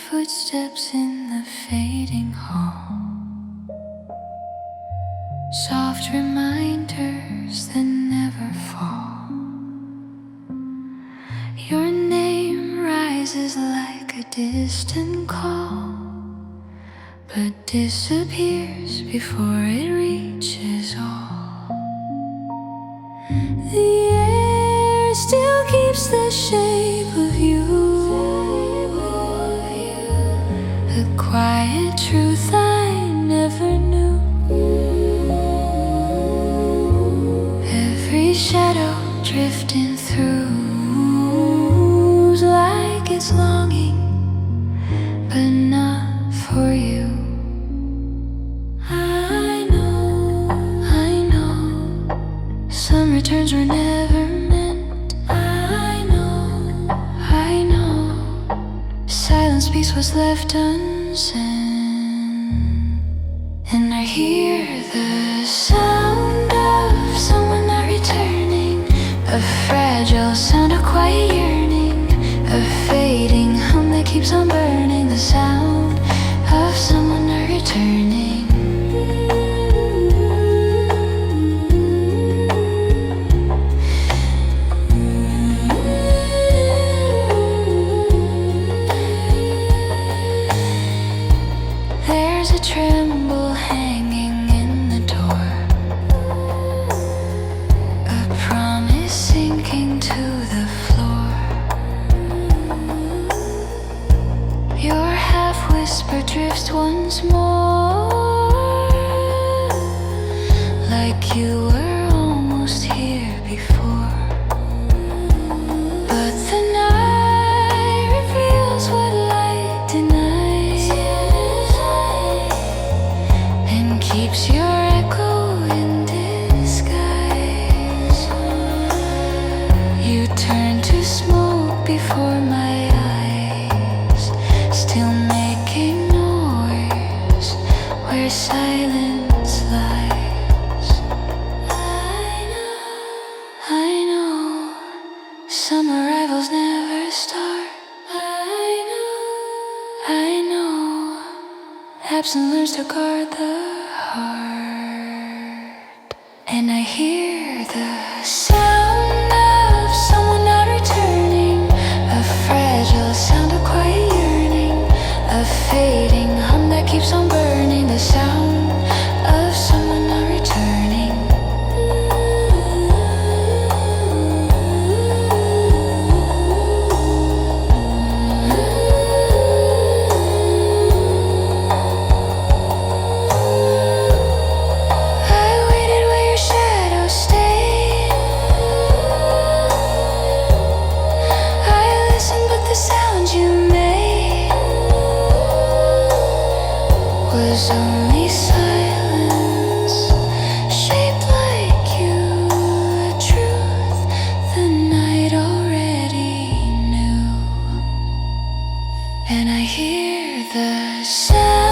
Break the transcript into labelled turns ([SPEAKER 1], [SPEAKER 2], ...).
[SPEAKER 1] Footsteps in the fading hall, soft reminders that never fall. Your name rises like a distant call, but disappears before it reaches all. The air still keeps the shape of you, a quiet truth I never knew. Every shadow drifting through like it's longing, but not for you. I know, some returns were never meant. I know, silence peace was left unsent. And I hear the sound of someone not returning, a fragile sound of quiet yearning, a fading hum that keeps on burning, the sound of someone not returning. There's a tremble hanging in the door, a promise sinking to the floor. Your half-whisper drifts once more, like you were almost here before. But the night reveals what light denies, and keeps your echo in disguise. You turn to smoke before my eyes, still making noise where silence lies. I know, some arrivals never start. I know, absence learns to guard the heart. And I hear the sound of someone not returning, a fragile sound of quiet yearning, a fading hum that keeps on burning, the sound of someone not returning. I waited where your shadows stayed. I listened, but the sound you made was only silence, shaped like you, a truth the night already knew. And I hear the sound